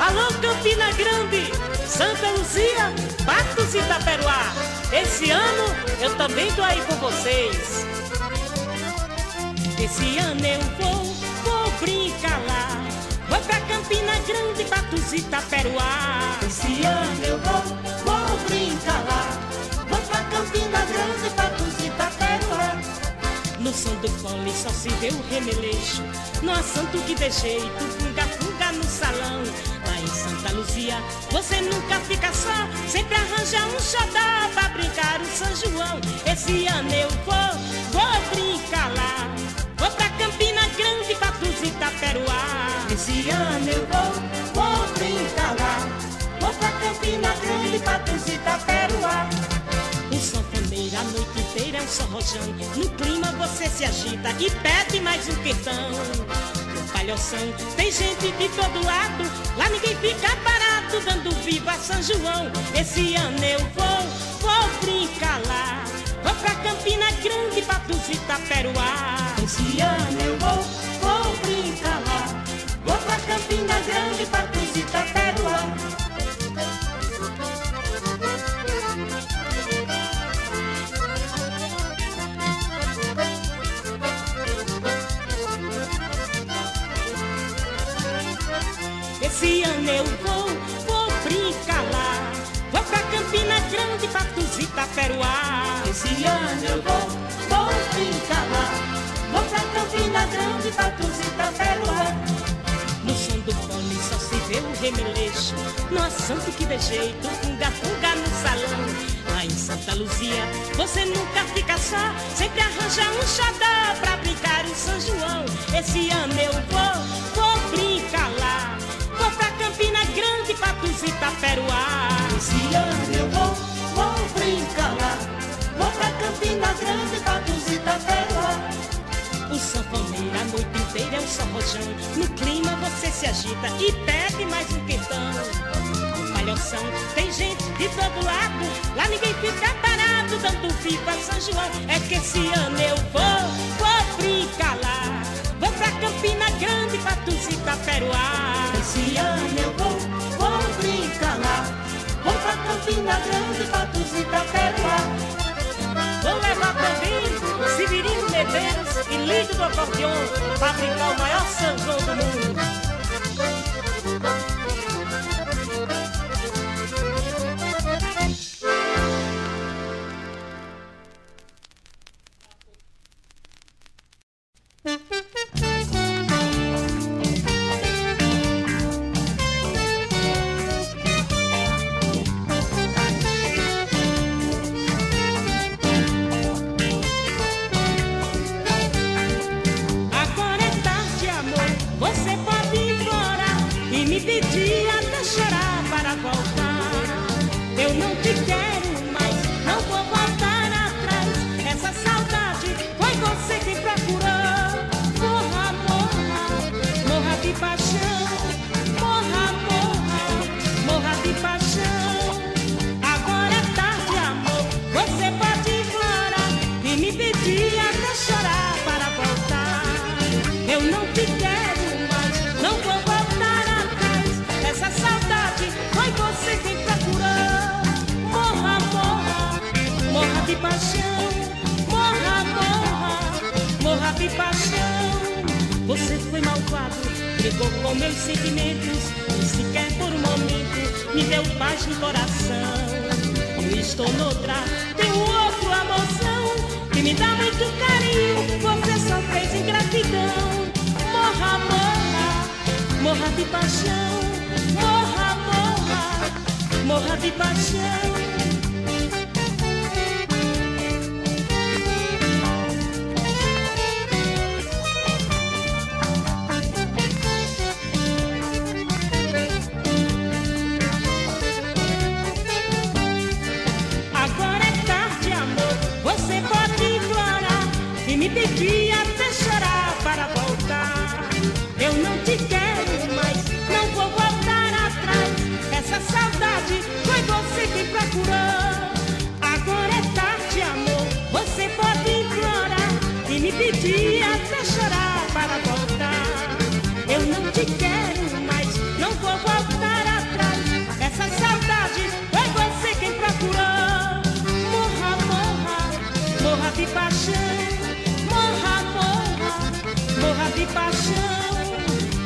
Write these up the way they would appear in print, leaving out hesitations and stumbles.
Alô, Campina Grande, Santa Luzia, Patos e Itaperuá. Esse ano eu também tô aí com vocês. Esse ano eu vou brincar lá. Vou pra Campina Grande, Patos e Itaperuá. Esse ano eu vou brincar lá. Vou pra Campina Grande, Patos e Itaperuá. No som do fole só se vê o remeleixo. No assanto que deixei, tu funga no salão. Lá em Santa Luzia, você nunca fica só. Sempre arranja um xodó pra brincar o São João. Esse ano eu vou brincar lá. Vou pra Campina Grande, Patos e Itaperuá. Esse ano eu vou brincar lá. Vou pra Campina Grande, Patos e Itaperuá. O sanfoneiro a noite inteira é um só rojão. No clima você se agita e pede mais um quentão. No palhoção tem gente de todo lado. Lá ninguém fica parado dando viva a São João. Esse ano eu vou brincar lá. Vou pra Campina Grande, Patos e Itaperuá. Esse ano eu vou brincar lá. Vou pra Campina Grande, Patos e Itaperuá. Esse ano eu vou brincar lá. Vou pra Campina Grande, Patos e Itaperuá. Esse ano eu vou brincar lá. Vou pra Campina Grande, Patos e Itaperuá. No som do fole só se vê o remeleixo. No assanto que dê jeito, funga no salão. Lá em Santa Luzia, você nunca fica só. Sempre arranja um xodó pra brincar o São João. Esse ano eu vou brincar lá. Vou pra Campina Grande, Patos e Itaperuá. Esse ano eu vou brincar lá. Vou pra Campina Grande, Patos e Itaperuá. O sanfoneiro a noite inteira é um só rojão. No clima você se agita e pede mais um quentão. No palhoção tem gente de todo lado. Lá ninguém fica parado dando viva a São João. É que esse ano eu vou brincar lá. Vou pra Campina Grande, Patos e Itaperuá. Esse ano eu vou brincar lá. Vou pra Campina Grande, Patos e Itaperuá. Vou levar também Severino Medeiros e Lídio do acordeon pra brincar o maior São João do mundo. Você foi malvado, brigou com meus sentimentos e sequer por um momento me deu paz no coração. Eu estou noutra, tenho outro amorzão que me dá muito carinho, você só fez ingratidão. Morra, morra, morra de paixão. Morra, morra, morra de paixão. Me pedir até chorar para voltar. Eu não te quero mais, não vou voltar atrás. Essa saudade foi você quem procurou. paixão.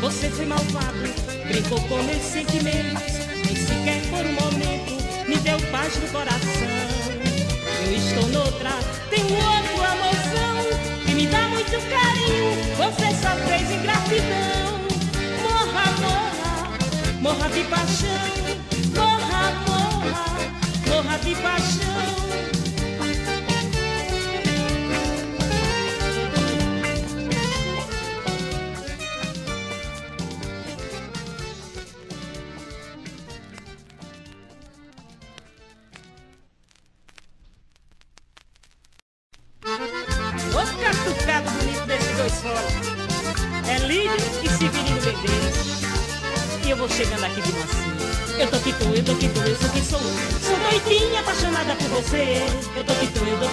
Você foi malvado, brincou com meus sentimentos e sequer por um momento me deu paz no coração. Eu estou noutra, tenho outro amorzão que me dá muito carinho, você só fez ingratidão. Morra, morra, morra de paixão. Morra, morra, morra de paixão. É Lídio e Severino Medeiros. E eu vou chegando aqui de mansinho. Eu tô que tô, eu sou que sou. Sou doidinha apaixonada por você. Eu tô que tô, eu sou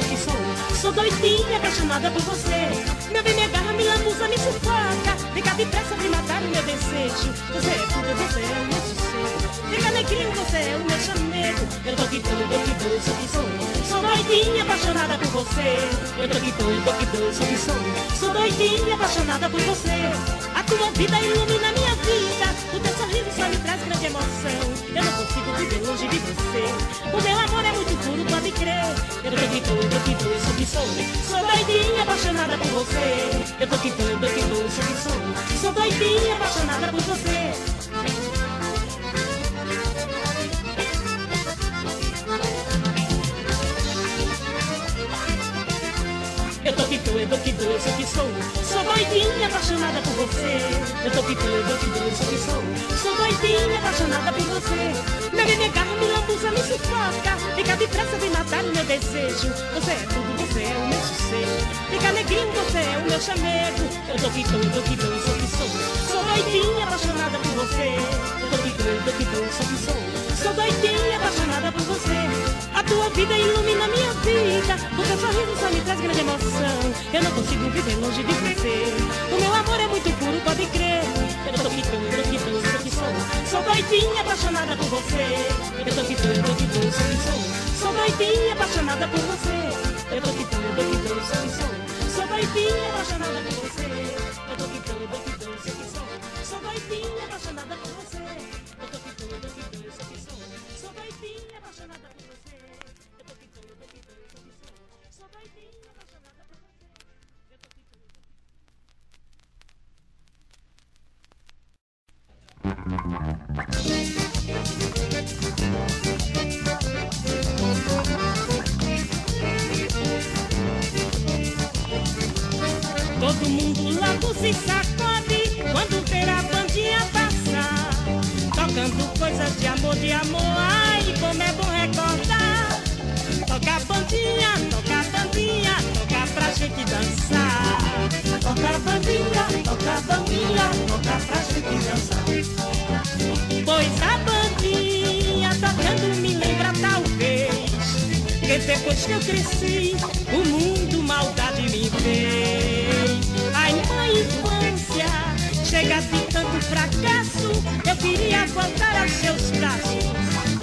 que sou. Sou doidinha apaixonada por você. Meu bem me agarra, me lambuza, me sufoca. Fica depressa de matar o meu desejo. Você é tudo, você é o meu sossego. Fica negrinho, você é o meu chamego. Eu tô que tô, eu sou que sou. Sou doidinha apaixonada por você. Eu tô que tô, eu sou que sou. Sou doidinha apaixonada por você. A tua vida ilumina minha vida. O teu sorriso só me traz grande emoção. Eu não consigo viver longe de você. O meu amor é muito puro, pode crer. Eu tô que tô, eu sou que sou. Sou doidinha apaixonada por você. Eu tô que tô, eu sou que sou. Sou doidinha apaixonada por você. Eu tô que tô, eu sou que sou. Sou doidinha apaixonada por você. Eu tô que tô, eu sou que sou. Sou doidinha apaixonada por você. Meu bebê carro me lambuza, me sufoca. Fica depressa de matar o meu desejo. Você é tudo, você é o meu sossego. Fica negrinho, você é o meu chamego. Eu tô que tô, eu sou que sou. Sou doidinha apaixonada por você. Eu tô que tô, eu sou que sou. Sou doidinha apaixonada por você. A tua vida ilumina minha vida. O teu sorriso só me traz grande emoção. Eu não consigo viver longe de você. O meu amor é muito puro, pode crer. Eu tô que tô, sou que sou. Sou doidinha apaixonada por você. Eu tô que tô, sou que sou. Sou doidinha apaixonada por você. Eu tô que tô, sou que sou. Sou doidinha apaixonada por você. Eu tô que tô, sou que sou. Sou doidinha apaixonada por você. Eu tô que tô, sou que sou. Sou doidinha apaixonada por você. Eu tô que tô, sou que sou. Sou doidinha apaixonada por você. Eu tô que tô. Todo mundo logo se sacode quando ver a bandinha passar, tocando coisas de amor, ai, como é bom recordar. Toca a bandinha, toca pra gente dançar. Toca a bandinha, toca pra gente dançar. Pois a bandinha tocando me lembra talvez que depois que eu cresci, o mundo maldade me fez. Ai, minha infância, chega de tanto fracasso, eu queria voltar aos seus braços,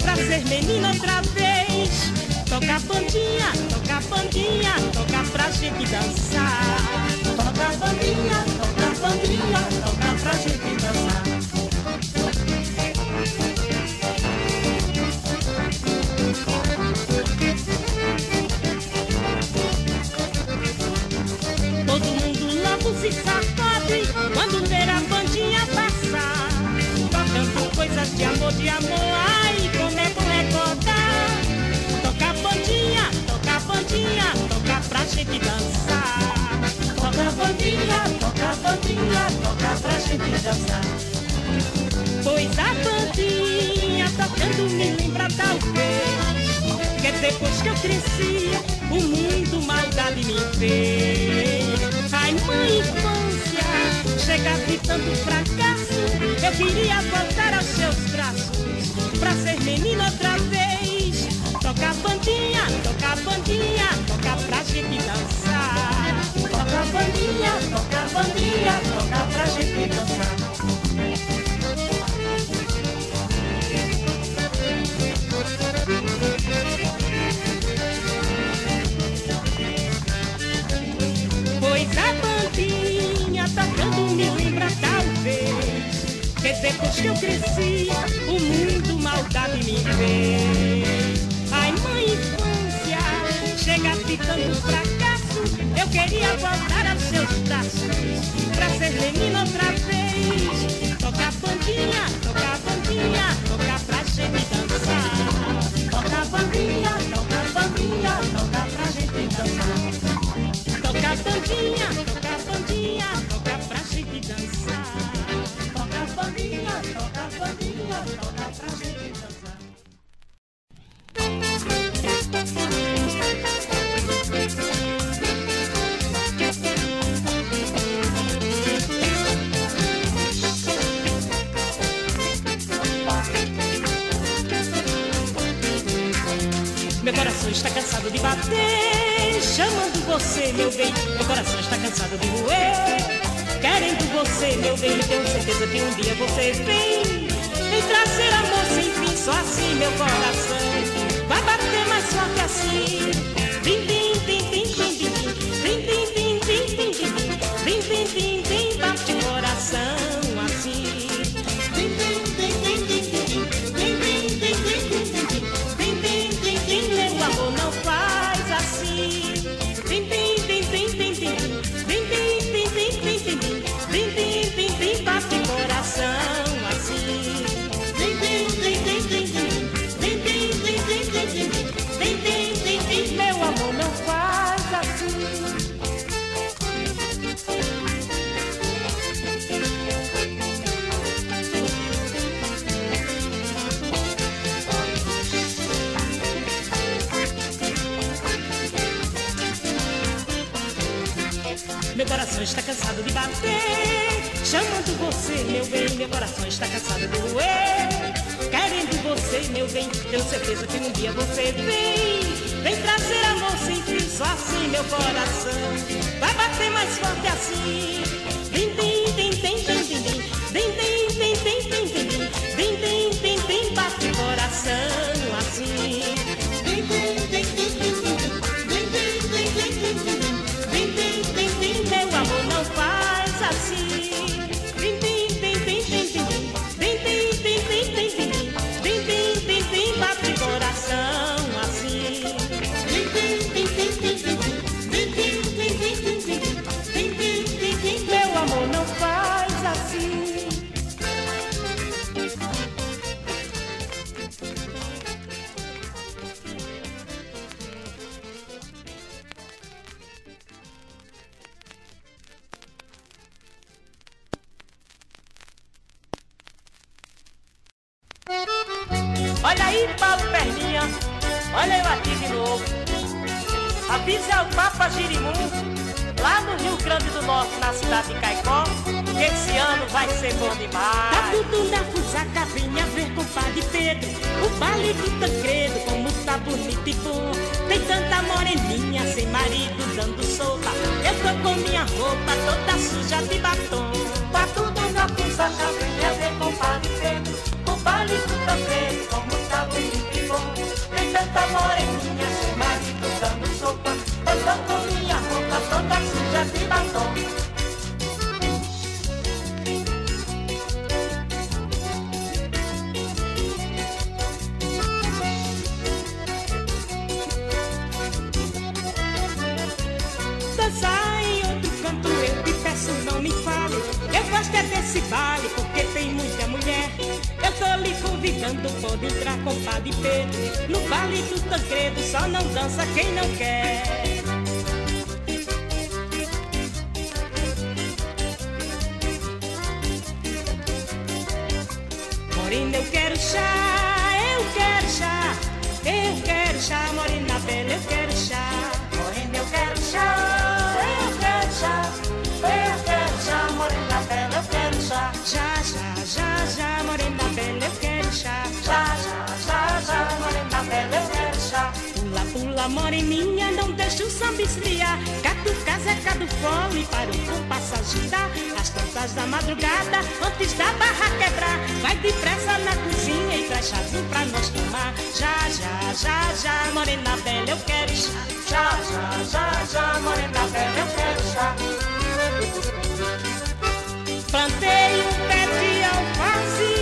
pra ser menina outra vez. Toca a bandinha, toca pra gente dançar. Toca a bandinha, toca pra gente dançar. Todo mundo logo se sacode quando ver a bandinha passar, tocando coisas de amor, ai, como é bom recordar. Toca a bandinha, toca pra gente dançar. Toca a bandinha, toca pra gente dançar. Pois a bandinha tocando me lembra talvez que depois que eu cresci, o mundo maldade me fez. Ai, minha infância, chega de tanto fracasso, eu queria voltar aos seus braços, pra ser menina outra vez. Toca a bandinha, toca pra gente dançar. Toca a bandinha, toca pra gente dançar. Pois a bandinha tocando depois que eu cresci, o mundo maldade me fez. Ai, mãe, infância, chega ficando um fracasso. Eu queria voltar aos seus braços, pra ser menina outra vez. Toca bandinha, toca bandinha, toca pra gente dançar. Toca bandinha, toca bandinha, toca pra gente dançar. Toca bandinha, toca bandinha, toca pra gente dançar. Toca bandinha, toca bandinha, toca pra gente dançar. Meu coração está cansado de bater, chamando você, meu bem. Meu coração está cansado de roer, querendo você, meu bem. Tenho certeza que um dia você vem trazer amor sem fim. Só assim meu coração vai bater mais forte assim. Vim, vim, vim, vim, vim, vim, vim, vim, vim, vim, vim, vim, vim, vim, vim, bate coração assim. Vim, vim, vim, vim, vim, vim, vim, vim, vim, vim, vim, vim, meu amor não faz assim. Vim, vim, vim, vim, vim, vim, vim, vim, vim, vim, vim, vim, vim, vim, vim, vim, bate coração assim. Vim, vim, vim, vim, vim, vim, vim, vim, vim, vim, vim, vim, vim, vim, vim, meu amor não faz assim. Meu coração está cansado de bater, chamando você, meu bem. Meu coração está cansado de roer, querendo você, meu bem. Tenho certeza que um dia você vem trazer amor sem fim. Só assim meu coração vai bater mais forte assim. Vim, vim, vim, vim, vim, vim, vim, vim, vim, vim, vim, vim, vim, vim, vim, vim, bate coração assim. Vim, vim, vim, vim, vim, vim, vim, vim, vim, vim, vim, meu amor não faz assim. Vim, vim, vim, vim, vim, vim, vim, vim, vim, vim, vim, vim, vim, vim, vim, bate coração assim. Vim, vim, vim, vim, vim, vim, vim, vim, vim, vim, vim, vim, vim, meu amor não faz assim. Olha aí, Paulo Perninha, olha eu aqui de novo. Avisa ao Papa Girimum, lá no Rio Grande do Norte, na cidade de Caicó, que esse ano vai ser bom demais. Tá tudo na fusaca, venha ver com Padre Pedro, o baile do Tancredo, como tá bonito e bom. Tem tanta moreninha sem marido dando solta, eu tô com minha roupa toda suja de batom. Tá tudo na fusaca, venha ver com Padre Pedro, o baile do Tancredo, como tá bonito e bom. Tem tanta moreninha sem marido dando sopa, eu tô com minha roupa toda suja de batom. Dançar em outro canto eu te peço não me fale, eu gosto é desse baile porque tem muita mulher. Eu tô lhe convidando, pode entrar com Padre Pedro, no baile do Tancredo só não dança quem não quer. Morena, eu quero chá, eu quero chá, eu quero chá, morena bela, eu quero chá. Morena, eu quero chá, eu quero chá, eu quero chá, morena bela, eu quero chá. Já, já, já, já, morena bela, eu quero chá. Já, já, já, já, morena bela, eu quero chá. Pula, pula, moreninha, não deixa o samba esfriar. Catuca, Zeca do fole, para o compasso agitar. Às tantas da madrugada, antes da barra quebrar, vai depressa na cozinha e traz chazinho pra nós tomar. Já, já, já, já, morena bela, eu quero chá. Já, já, já, já, morena bela, eu quero chá. Plantei um pé de alface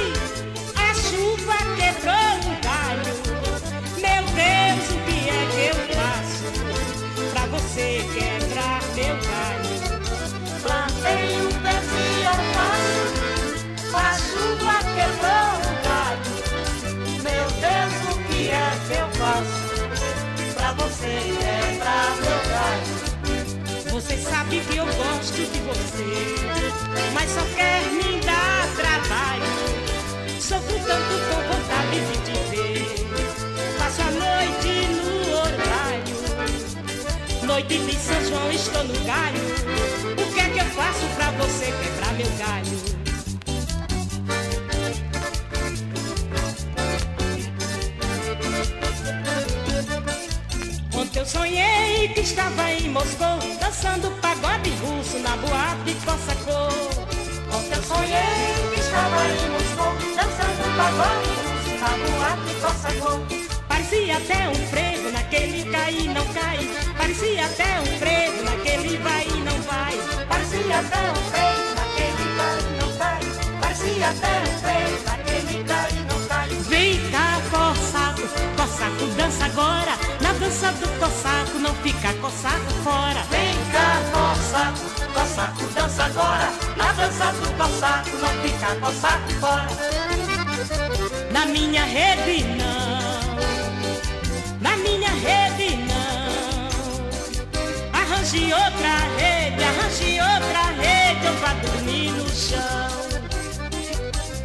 gosto de você, mas só quer me dar trabalho. Sofro tanto com vontade de te ver. Passo a noite no orvalho, noite de São João estou no galho. O que é que eu faço pra você quebrar meu galho? Ontem eu sonhei que estava em Moscou, dançando pagode russo na boate Cossacô. Ontem eu sonhei que estava em Moscou, dançando pagode russo na boate Cossacô. Parecia até um frevo naquele cai e não cai. Parecia até um frevo naquele vai e não vai. Parecia até um frevo naquele cai e não cai. Parecia até um frevo naquele cai e não cai. Vem cá, Cossaco, Cossaco dança agora. Na dança do Cossaco não fica Cossaco fora. Vem cá, Cossaco, Cossaco dança agora. Na dança do Cossaco não fica Cossaco fora. Na minha rede não, na minha rede não. Arranje outra rede, eu vá dormir no chão.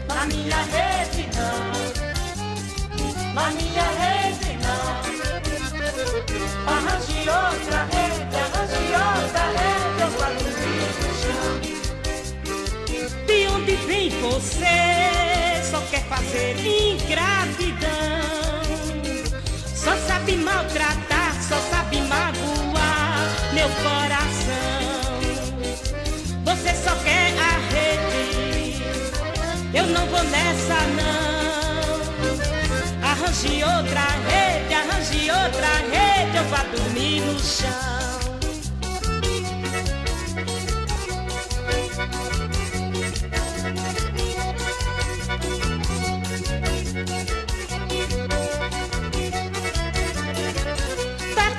Na minha rede não, na minha rede não. Arranje outra rede, eu vá dormir no chão. De onde vem você? Só quer fazer ingratidão. Só sabe maltratar, só sabe magoar meu coração. Você só quer a rede, eu não vou nessa não. Arranje outra rede, eu vá dormir no chão.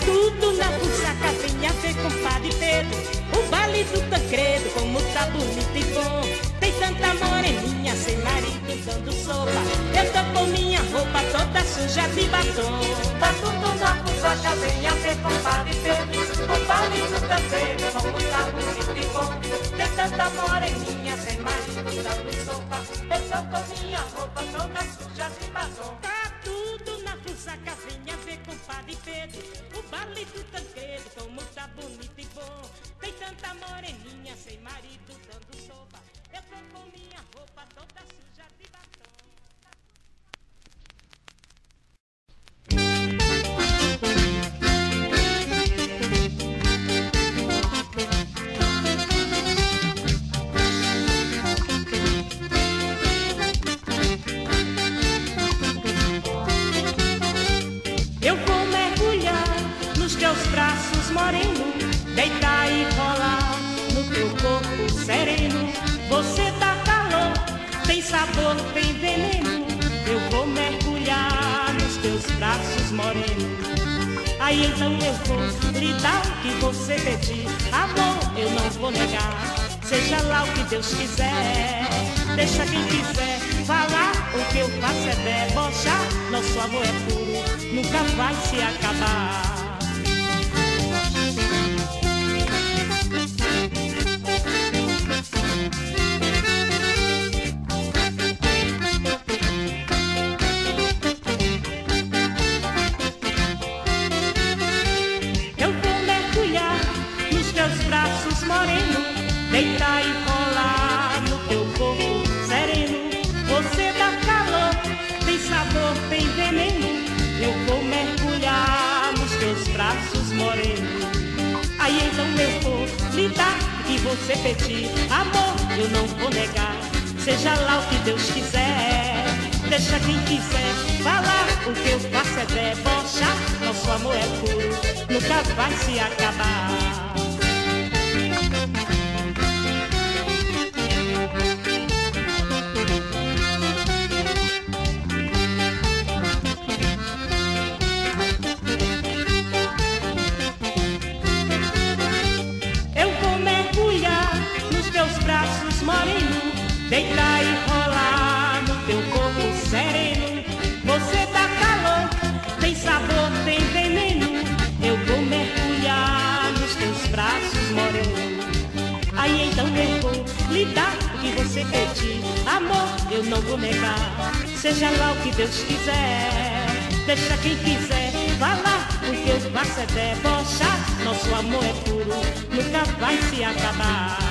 Tudo na Ressaca, venha ver compadre Pedro. O baile do Tancredo, como tá bonito e bom. Tem tanta moreninha sem marido dando sopa. Eu tô com minha roupa toda suja de batom. Tá tudo na Ressaca, venha ver compadre Pedro. O baile do Tancredo, como tá bonito e bom. Tem tanta moreninha sem marido dando sopa. Eu tô com minha roupa toda suja de batom. Tá tudo na Ressaca, venha ver compadre Pedro. O baile do Tancredo, como tá bonito e bom. Tem tanta moreninha sem marido dando sopa. Eu tô com minha roupa toda suja de batom. Eu vou mergulhar nos teus braços moreno, deitar e rolar no teu corpo sereno. Você dá calor, tem sabor, tem veneno. Eu vou mergulhar nos teus braços moreno. Aí então eu vou lhe dar o que você pedir. Amor, eu não vou negar, seja lá o que Deus quiser. Deixa quem quiser falar, o que eu faço é debochar. Nosso amor é puro, nunca vai se acabar. Eu vou mergulhar nos teus braços moreno, deitar e rolar no teu corpo sereno. Você dá calor, tem sabor, tem veneno. Eu vou mergulhar nos teus braços moreno. Aí então eu vou lhe dar o que você pedir. Amor, eu não vou negar, seja lá o que Deus quiser. Deixa quem quiser falar, o que eu faço é debochar. Nosso amor é puro, nunca vai se acabar. Moreno, deitar e rolar no teu corpo sereno. Você dá calor, tem sabor, tem veneno. Eu vou mergulhar nos teus braços moreno. Aí que você pedir. Amor, eu não vou negar, seja lá o que Deus quiser. Deixa quem quiser falar, o que eu faço é debochar. Nosso amor é puro, nunca vai se acabar.